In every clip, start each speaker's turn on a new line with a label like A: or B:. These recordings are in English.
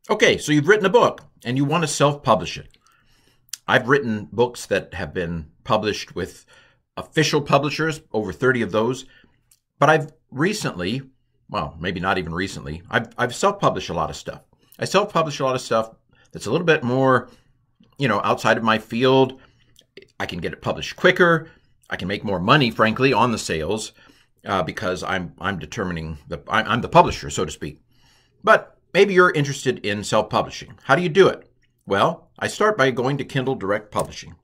A: Okay, so you've written a book and you want to self-publish it. I've written books that have been published with official publishers, over 30 of those. But I've recently, well, maybe not even recently, I've self-published a lot of stuff. I self-publish a lot of stuff that's a little bit more, outside of my field. I can get it published quicker. I can make more money, frankly, on the sales because I'm determining I'm the publisher, so to speak. But maybe you're interested in self-publishing. How do you do it? Well, I start by going to Kindle Direct Publishing.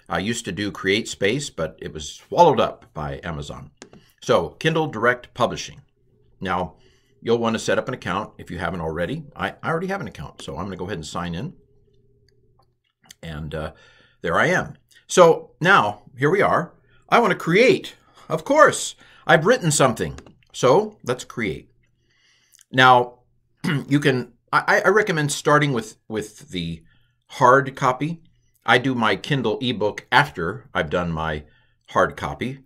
A: I used to do CreateSpace, but it was swallowed up by Amazon. So Kindle Direct Publishing. Now, you'll want to set up an account if you haven't already. I already have an account, so I'm going to go ahead and sign in. And there I am. So now, here we are. I want to create. Of course, I've written something. So let's create. Now, I recommend starting with the hard copy. I do my Kindle ebook after I've done my hard copy.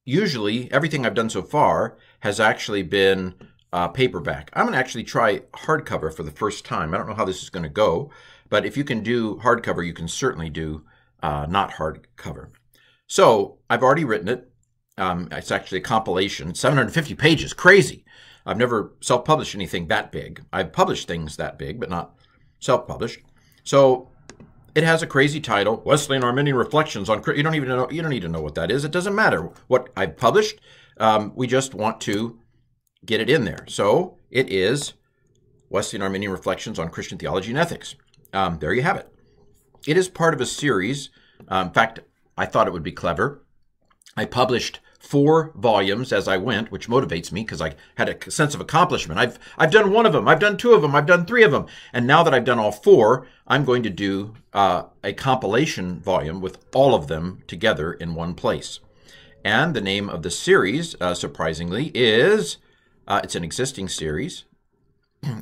A: Usually, everything I've done so far has actually been paperback. I'm going to actually try hardcover for the first time. I don't know how this is going to go, but if you can do hardcover, you can certainly do not hardcover. So I've already written it. It's actually a compilation. It's 750 pages. Crazy. I've never self-published anything that big. I've published things that big, but not self-published. So it has a crazy title, Wesleyan Arminian Reflections on. You don't need to know what that is. It doesn't matter what I've published. We just want to get it in there. So it is Wesleyan Arminian Reflections on Christian Theology and Ethics. There you have it. It is part of a series. In fact, I thought it would be clever. I published 4 volumes as I went, which motivates me because I had a sense of accomplishment. I've done 1 of them, I've done 2 of them, I've done 3 of them, and now that I've done all 4, I'm going to do a compilation volume with all of them together in one place. And the name of the series, surprisingly, is it's an existing series.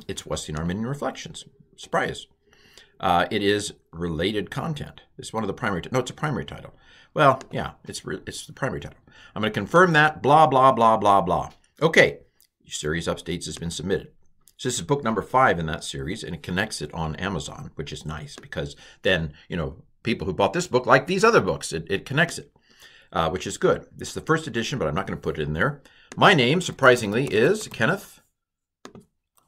A: It's Wesleyan Arminian Reflections. Surprise! It is related content. It's one of the primary. No, it's a primary title. Well, yeah, it's the primary title. I'm going to confirm that, blah, blah, blah, blah, blah. Okay, your series updates has been submitted. So this is book number 5 in that series, and it connects it on Amazon, which is nice because then, people who bought this book like these other books. It connects it, which is good. This is the first edition, but I'm not going to put it in there. My name, surprisingly, is Kenneth,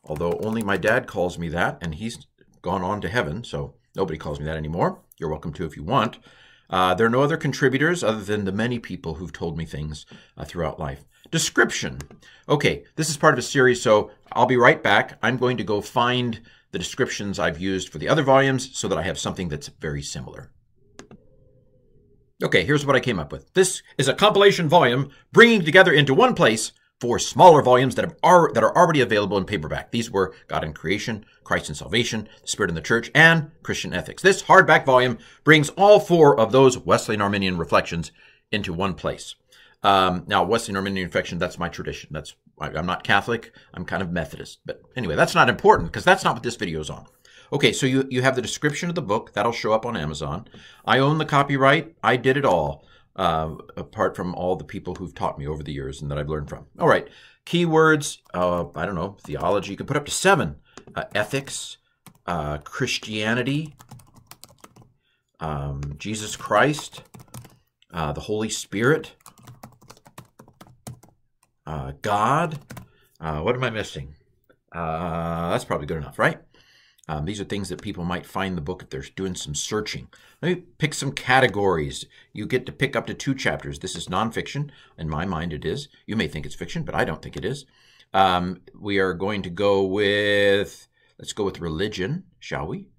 A: although only my dad calls me that, and he's gone on to heaven, so nobody calls me that anymore. You're welcome to if you want. There are no other contributors other than the many people who've told me things throughout life. Description. Okay, this is part of a series, so I'll be right back. I'm going to go find the descriptions I've used for the other volumes so that I have something that's very similar. Okay, here's what I came up with. This is a compilation volume bringing together into one place 4 smaller volumes that are already available in paperback. These were God and Creation, Christ and Salvation, The Spirit and the Church, and Christian Ethics. This hardback volume brings all 4 of those Wesleyan Arminian reflections into one place. Now, Wesleyan Arminian reflection, that's my tradition. I'm not Catholic. I'm kind of Methodist. But anyway, that's not important because that's not what this video is on. Okay, so you have the description of the book. That'll show up on Amazon. I own the copyright. I did it all. Apart from all the people who've taught me over the years and that I've learned from. All right, keywords, I don't know, theology, you can put up to 7. Ethics, Christianity, Jesus Christ, the Holy Spirit, God. What am I missing? That's probably good enough, right? These are things that people might find in the book if they're doing some searching. Let me pick some categories. You get to pick up to 2 chapters. This is nonfiction. In my mind, it is. You may think it's fiction, but I don't think it is. We are going to go with, let's go with religion, shall we?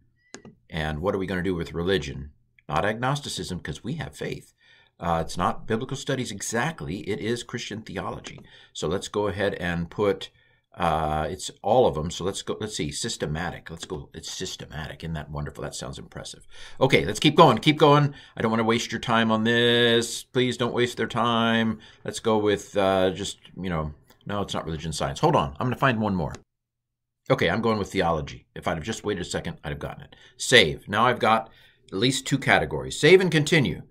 A: And what are we going to do with religion? Not agnosticism, because we have faith. It's not biblical studies exactly. It is Christian theology. So let's go ahead and put... it's all of them. So let's go. Let's see. Systematic. Let's go. It's systematic. Isn't that wonderful? That sounds impressive. Okay, let's keep going. Keep going. I don't want to waste your time on this. Please don't waste their time. Let's go with just, no, it's not religion science. Hold on. I'm going to find one more. Okay, I'm going with theology. If I'd have just waited a second, I'd have gotten it. Save. Now I've got at least 2 categories. Save and continue.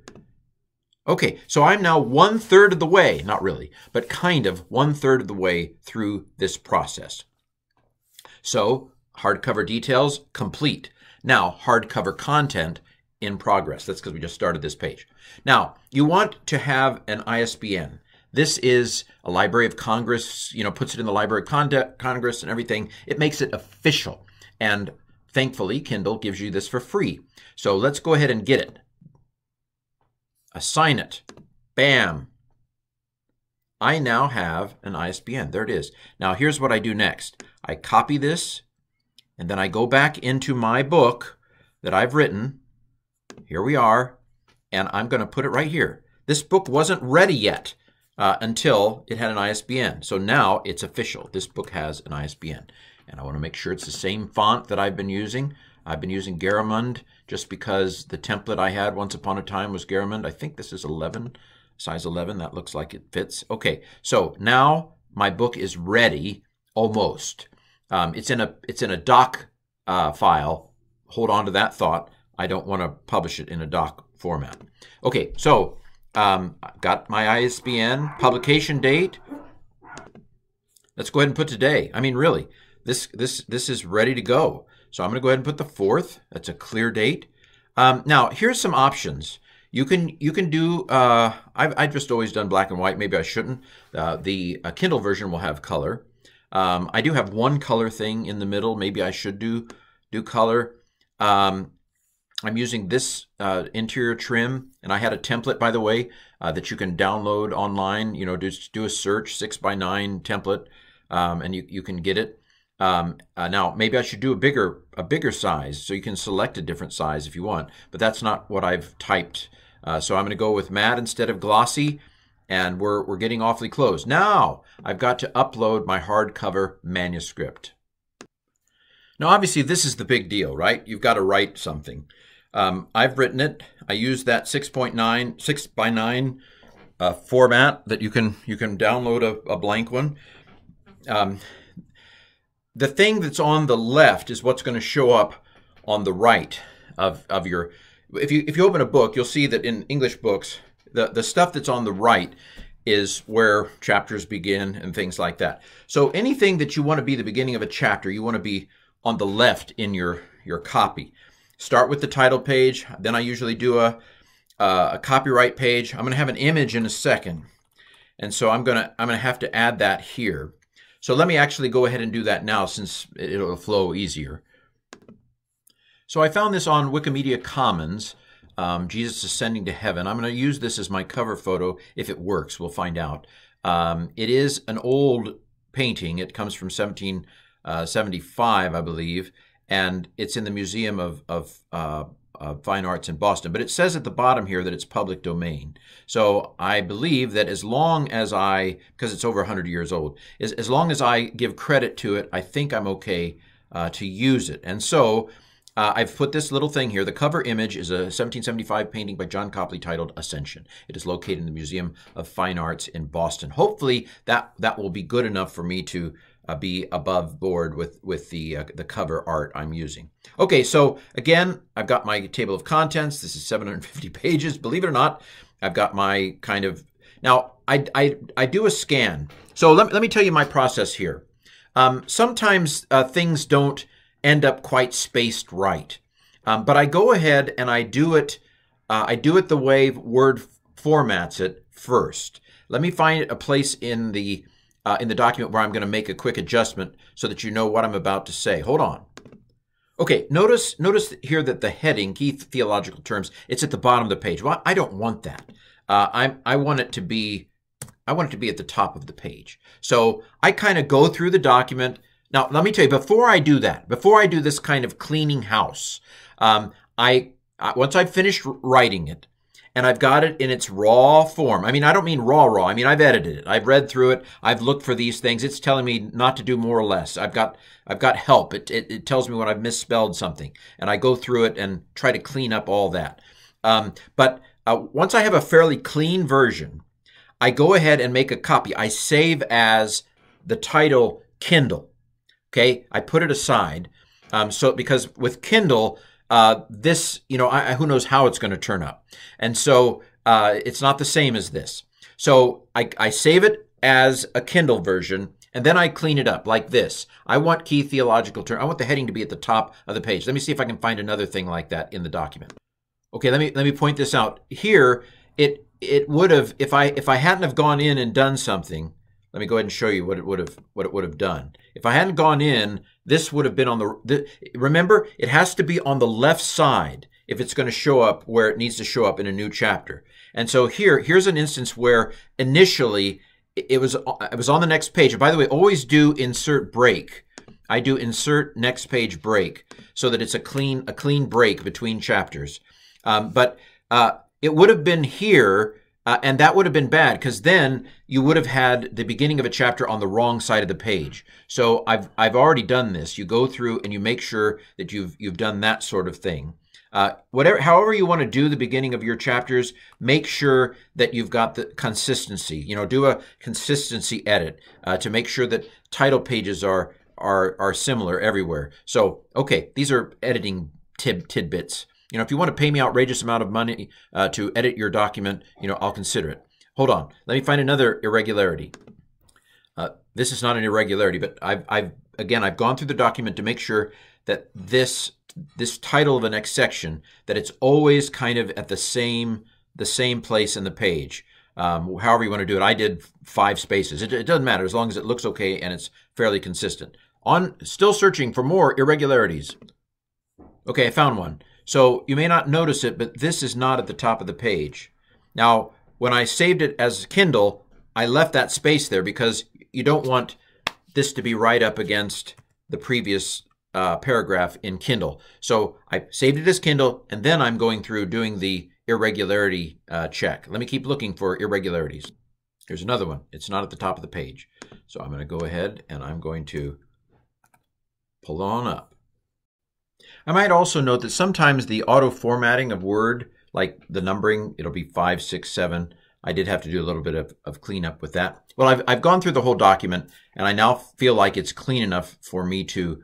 A: Okay, so I'm now 1/3 of the way, not really, but kind of 1/3 of the way through this process. So hardcover details, complete. Now, hardcover content, in progress. That's because we just started this page. Now, you want to have an ISBN. This is a Library of Congress, puts it in the Library of Congress and everything. It makes it official. And thankfully, Kindle gives you this for free. So let's go ahead and get it. Assign it. Bam. I now have an ISBN. There it is. Now, here's what I do next. I copy this, and then I go back into my book that I've written. Here we are, and I'm going to put it right here. This book wasn't ready yet until it had an ISBN. So now it's official. This book has an ISBN, and I want to make sure it's the same font that I've been using. I've been using Garamond just because the template I had once upon a time was Garamond. I think this is 11, size 11. That looks like it fits. Okay, so now my book is ready, almost. It's in a doc file. Hold on to that thought. I don't want to publish it in a doc format. Okay, so got my ISBN, publication date. Let's go ahead and put today. I mean, really, this is ready to go. So I'm going to go ahead and put the 4th. That's a clear date. Now, here's some options. You can do. I've just always done black and white. Maybe I shouldn't. The Kindle version will have color. I do have one color thing in the middle. Maybe I should do color. I'm using this interior trim, and I had a template, by the way, that you can download online. Just do a search, 6x9 template, and you can get it. Now, maybe I should do a bigger size, so you can select a different size if you want, but that's not what I've typed. So I'm going to go with matte instead of glossy, and we're getting awfully close. Now, I've got to upload my hardcover manuscript. Now, obviously, this is the big deal, right? You've got to write something. I've written it. I use that 6x9 format that you can download a blank one. The thing that's on the left is what's going to show up on the right of your. If you open a book, you'll see that in English books, the stuff that's on the right is where chapters begin and things like that. So anything that you want to be the beginning of a chapter, you want to be on the left in your copy. Start with the title page. Then I usually do a copyright page. I'm going to have an image in a second, and so I'm going to have to add that here. So let me actually go ahead and do that now, since it'll flow easier. So I found this on Wikimedia Commons. Jesus Ascending to Heaven. I'm going to use this as my cover photo if it works. We'll find out. It is an old painting. It comes from 1775, I believe, and it's in the Museum of Fine Arts in Boston. But it says at the bottom here that it's public domain. So I believe that as long as because it's over 100 years old, as long as I give credit to it, I think I'm okay to use it. And so I've put this little thing here. The cover image is a 1775 painting by John Copley titled Ascension. It is located in the Museum of Fine Arts in Boston. Hopefully that will be good enough for me to be above board with the cover art I'm using. Okay, so again, I've got my table of contents. This is 750 pages. Believe it or not, I've got my kind of... Now, I do a scan. So let me tell you my process here. Sometimes things don't end up quite spaced right. But I go ahead and I do it the way Word formats it first. Let me find a place in the document where I'm going to make a quick adjustment so that you know what I'm about to say. Hold on. Okay, notice here that the heading, key theological terms, it's at the bottom of the page. Well, I don't want that. I want it to be at the top of the page. So I kind of go through the document. Now, let me tell you, before I do that, before I do this kind of cleaning house, once I've finished writing it, and I've got it in its raw form. I mean, I don't mean raw. I mean, I've edited it. I've read through it. I've looked for these things. It's telling me not to do more or less. I've got help. It tells me when I've misspelled something, and I go through it and try to clean up all that. But once I have a fairly clean version, I go ahead and make a copy. I save as the title Kindle. Okay, I put it aside. Because with Kindle, this, who knows how it's going to turn up. And so it's not the same as this. So I save it as a Kindle version, And then I clean it up like this. I want key theological term. I want the heading to be at the top of the page. Let me see if I can find another thing like that in the document. Okay, let me point this out. Here, it would have, if I hadn't have gone in and done something, let me go ahead and show you what it would have done. If I hadn't gone in, this would have been on remember, it has to be on the left side if it's going to show up where it needs to show up in a new chapter. And so here's an instance where initially it was on the next page. And by the way, always do insert break. I do insert next page break so that it's a clean break between chapters. But it would have been here, and that would have been bad because then you would have had the beginning of a chapter on the wrong side of the page. So I've already done this. You go through and you make sure that you've done that sort of thing. However you want to do the beginning of your chapters, make sure that you've got the consistency. You know, do a consistency edit to make sure that title pages are similar everywhere. So, okay, these are editing tidbits. You know, if you want to pay me outrageous amount of money to edit your document, you know, I'll consider it. Hold on, let me find another irregularity. This is not an irregularity, but I've gone through the document to make sure that this title of the next section, that it's always kind of at the same place in the page. However you want to do it. I did 5 spaces. It doesn't matter as long as it looks okay and it's fairly consistent. Still searching for more irregularities. Okay, I found one. So you may not notice it, but this is not at the top of the page. Now, when I saved it as Kindle, I left that space there because you don't want this to be right up against the previous paragraph in Kindle. So I saved it as Kindle, and then I'm going through doing the irregularity check. Let me keep looking for irregularities. Here's another one. It's not at the top of the page. So I'm going to go ahead and I'm going to pull on up. I might also note that sometimes the auto formatting of Word, like the numbering, it'll be 5, 6, 7. I did have to do a little bit of cleanup with that. Well, I've gone through the whole document, and I now feel like it's clean enough for me to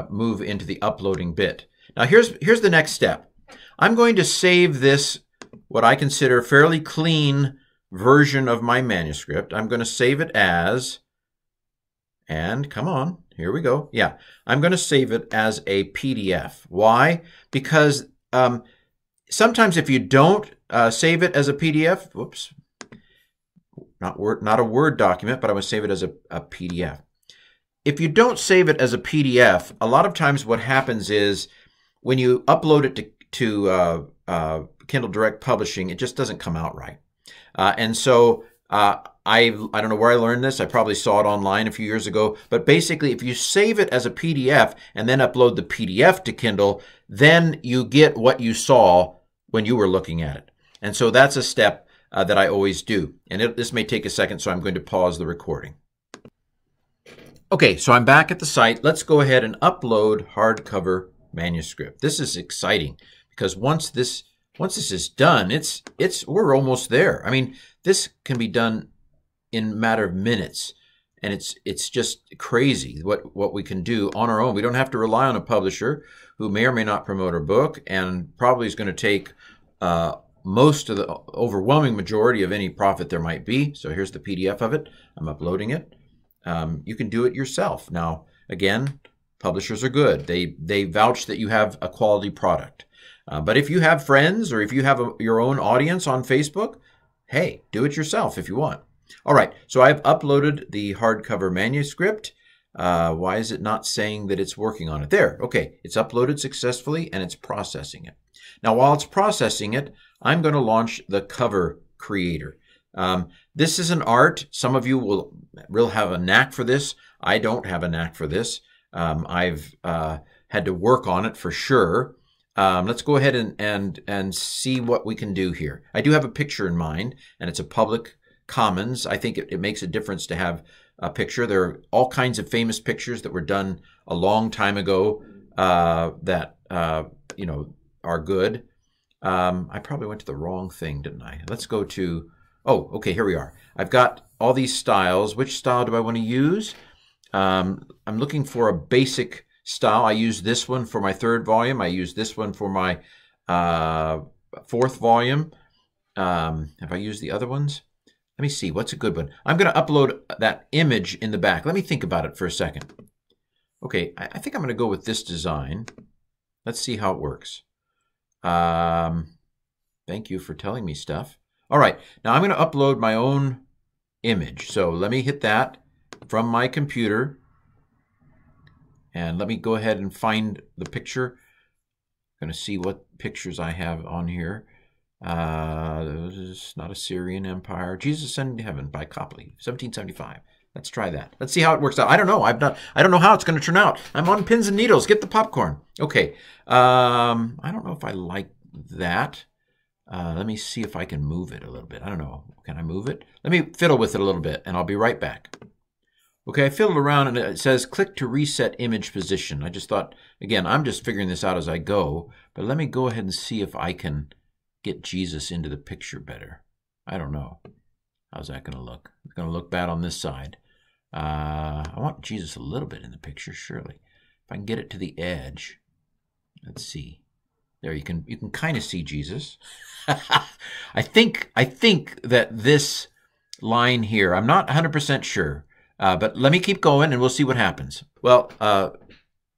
A: move into the uploading bit. Now, here's the next step. I'm going to save this, what I consider fairly clean version of my manuscript. I'm going to save it as, and come on, here we go. Yeah, I'm going to save it as a PDF. Why? Because sometimes if you don't save it as a PDF, whoops, not a Word document, but I would save it as a PDF. If you don't save it as a PDF, a lot of times what happens is when you upload it to Kindle Direct Publishing, it just doesn't come out right. And so I don't know where I learned this. I probably saw it online a few years ago. But basically, if you save it as a PDF and then upload the PDF to Kindle, then you get what you saw when you were looking at it. And so that's a step that I always do. And this may take a second, so I'm going to pause the recording. Okay, so I'm back at the site. Let's go ahead and upload hardcover manuscript. This is exciting because once this is done, we're almost there. I mean, this can be done in a matter of minutes, and it's just crazy what we can do on our own. We don't have to rely on a publisher who may or may not promote our book, and probably is going to take most of the overwhelming majority of any profit there might be. So here's the PDF of it. I'm uploading it. You can do it yourself. Now, again, publishers are good. They vouch that you have a quality product. But if you have friends or if you have your own audience on Facebook, hey, do it yourself if you want. All right, so I've uploaded the hardcover manuscript. Why is it not saying that it's working on it? There, okay, it's uploaded successfully and it's processing it. Now, while it's processing it, I'm going to launch the cover creator. This is an art. Some of you will have a knack for this. I don't have a knack for this. I've had to work on it for sure. Let's go ahead and see what we can do here. I do have a picture in mind, and it's a public commons. I think it makes a difference to have a picture. There are all kinds of famous pictures that were done a long time ago that you know, are good. I probably went to the wrong thing, didn't I? Let's go to, oh, okay, here we are. I've got all these styles. Which style do I want to use? I'm looking for a basic style. I use this one for my 3rd volume. I use this one for my 4th volume. Have I used the other ones? Let me see, what's a good one? I'm going to upload that image in the back. Let me think about it for a second. Okay, I think I'm going to go with this design. Let's see how it works. Thank you for telling me stuff. All right, now I'm going to upload my own image. So let me hit that from my computer. And let me go ahead and find the picture. I'm going to see what pictures I have on here. This is not Assyrian Empire. Jesus Ascending to Heaven by Copley, 1775. Let's try that. Let's see how it works out. I don't know. I don't know how it's going to turn out. I'm on pins and needles. Get the popcorn. Okay. I don't know if I like that. Let me see if I can move it a little bit. I don't know. Can I move it? Let me fiddle with it a little bit, and I'll be right back. Okay, I fiddled around, and it says click to reset image position. I just thought, again, I'm just figuring this out as I go, but let me go ahead and see if I can get Jesus into the picture better. I don't know. How's that going to look? It's going to look bad on this side. I want Jesus a little bit in the picture, surely. If I can get it to the edge. Let's see. There, you can kind of see Jesus. I think that this line here, I'm not 100% sure, but let me keep going and we'll see what happens. Well,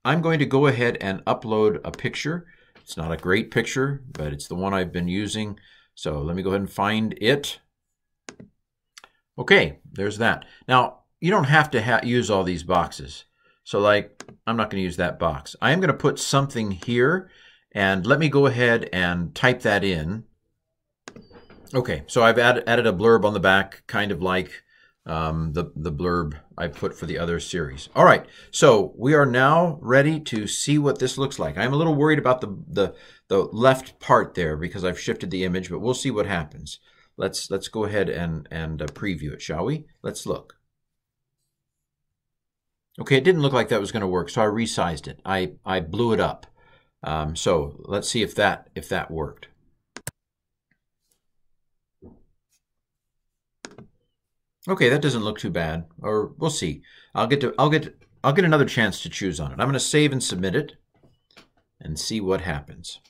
A: I'm going to go ahead and upload a picture. It's not a great picture, but it's the one I've been using. So let me go ahead and find it. Okay, there's that. Now, you don't have to use all these boxes. So like, I'm not going to use that box. I am going to put something here, and let me go ahead and type that in. Okay, so I've added a blurb on the back, kind of like the blurb I put for the other series. All right, so we are now ready to see what this looks like. I'm a little worried about the left part there because I've shifted the image, but we'll see what happens. Let's go ahead and preview it, shall we? Let's look. Okay, it didn't look like that was going to work, so I resized it. I blew it up. So let's see if that worked. Okay, that doesn't look too bad, or we'll see. I'll get another chance to choose on it. I'm going to save and submit it and see what happens.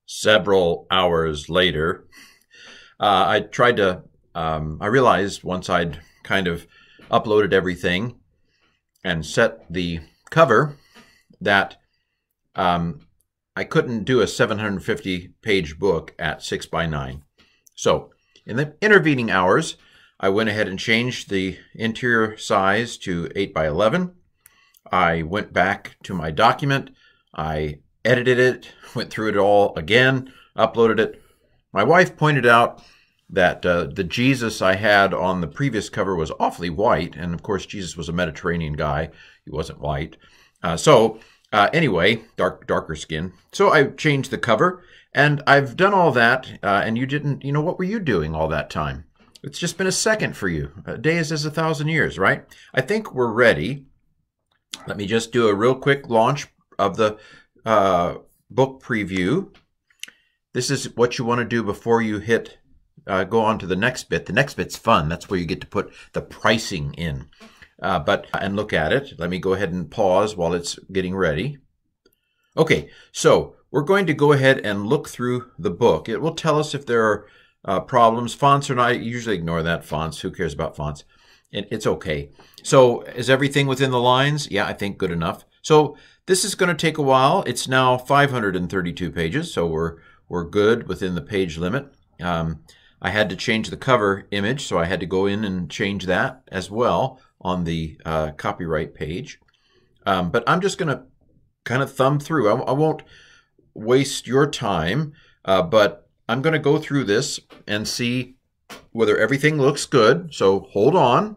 A: Several hours later, I tried to, I realized once I'd kind of uploaded everything and set the cover that I couldn't do a 750-page book at 6x9. So in the intervening hours, I went ahead and changed the interior size to 8x11. I went back to my document. I edited it, went through it all again, uploaded it. My wife pointed out that the Jesus I had on the previous cover was awfully white, and of course Jesus was a Mediterranean guy. He wasn't white. Anyway, darker skin. So I changed the cover, and I've done all that, and you didn't, what were you doing all that time? It's just been a second for you. A day is as 1,000 years, right? I think we're ready. Let me just do a real quick launch of the book preview. This is what you want to do before you hit go on to the next bit. The next bit's fun. That's where you get to put the pricing in. And look at it. Let me go ahead and pause while it's getting ready. Okay, so we're going to go ahead and look through the book. It will tell us if there are problems. Fonts are not, I usually ignore that. Fonts, who cares about fonts? It's okay. So is everything within the lines? Yeah, I think good enough. So this is going to take a while. It's now 532 pages, so we're good within the page limit. I had to change the cover image, so I had to go in and change that as well on the copyright page. But I'm just going to kind of thumb through. I won't waste your time, but I'm going to go through this and see whether everything looks good. So hold on.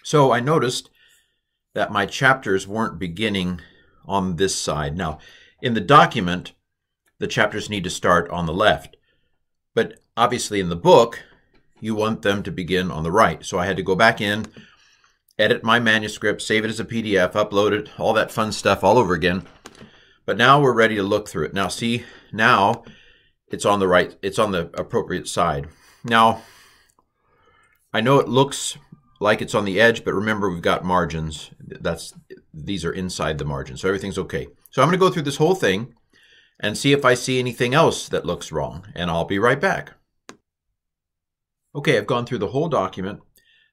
A: So I noticed that my chapters weren't beginning on this side. Now, in the document, the chapters need to start on the left. But obviously in the book, you want them to begin on the right. So I had to go back in, edit my manuscript, save it as a PDF, upload it, all that fun stuff all over again. But now we're ready to look through it. Now see, now it's on the right, it's on the appropriate side. Now, I know it looks like it's on the edge, but remember we've got margins. These are inside the margin, so everything's okay. So I'm going to go through this whole thing and see if I see anything else that looks wrong, and I'll be right back. Okay, I've gone through the whole document.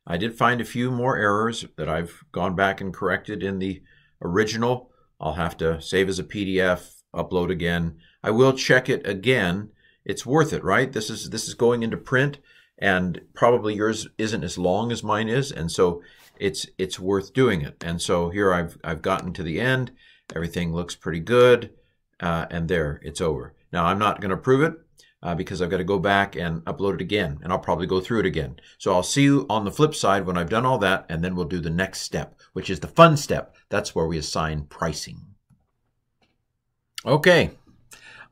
A: I did find a few more errors that I've gone back and corrected in the original. I'll have to save as a PDF, upload again. I will check it again. It's worth it, right? This is going into print, and probably yours isn't as long as mine is, and so it's worth doing it. And so here I've gotten to the end. Everything looks pretty good, and there, it's over. Now I'm not going to prove it because I've got to go back and upload it again, and I'll probably go through it again. So I'll see you on the flip side when I've done all that, and then we'll do the next step, which is the fun step. That's where we assign pricing. Okay,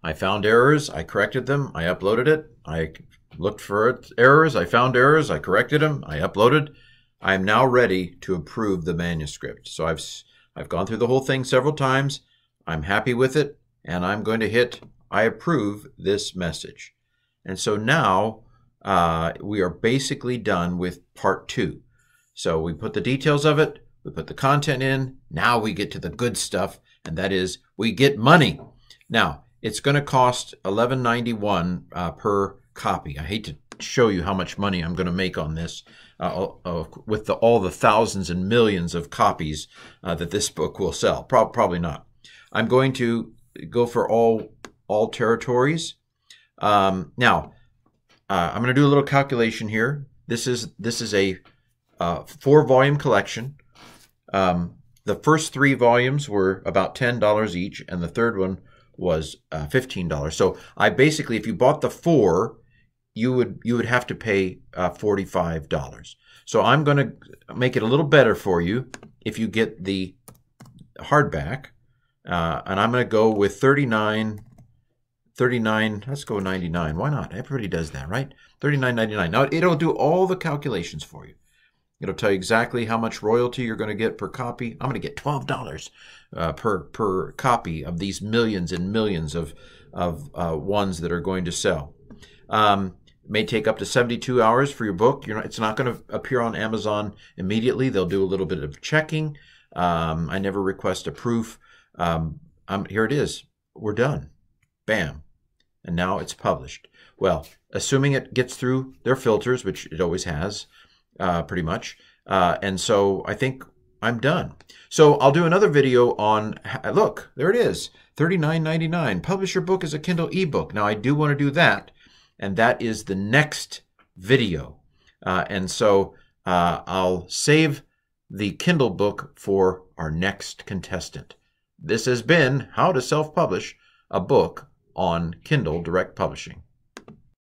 A: I found errors, I corrected them, I uploaded it, I looked for errors, I found errors, I corrected them, I uploaded. I am now ready to approve the manuscript. So I've gone through the whole thing several times. I'm happy with it, and I'm going to hit I approve this message. And so now we are basically done with part 2. So we put the details of it, we put the content in, now we get to the good stuff, and that is we get money. Now, it's going to cost $11.91 per copy. I hate to show you how much money I'm going to make on this with all the thousands and millions of copies that this book will sell. Probably not. I'm going to go for all territories. Now, I'm going to do a little calculation here. This is a 4-volume collection. The first 3 volumes were about $10 each, and the third one was $15. So I basically, if you bought the 4, you would have to pay $45. So I'm going to make it a little better for you if you get the hardback, and I'm going to go with 39. Let's go 99. Why not? Everybody does that, right? $39.99. Now it'll do all the calculations for you. It'll tell you exactly how much royalty you're going to get per copy. I'm going to get $12 per copy of these millions and millions of ones that are going to sell. It may take up to 72 hours for your book. It's not going to appear on Amazon immediately. They'll do a little bit of checking. I never request a proof. Here it is. We're done. Bam. And now it's published. Well, assuming it gets through their filters, which it always has, pretty much. And so I think I'm done. So I'll do another video on, look, there it is, $39.99. Publish your book as a Kindle ebook. Now I do want to do that, and that is the next video. And so I'll save the Kindle book for our next contestant. This has been How to Self-Publish a Book on Kindle Direct Publishing.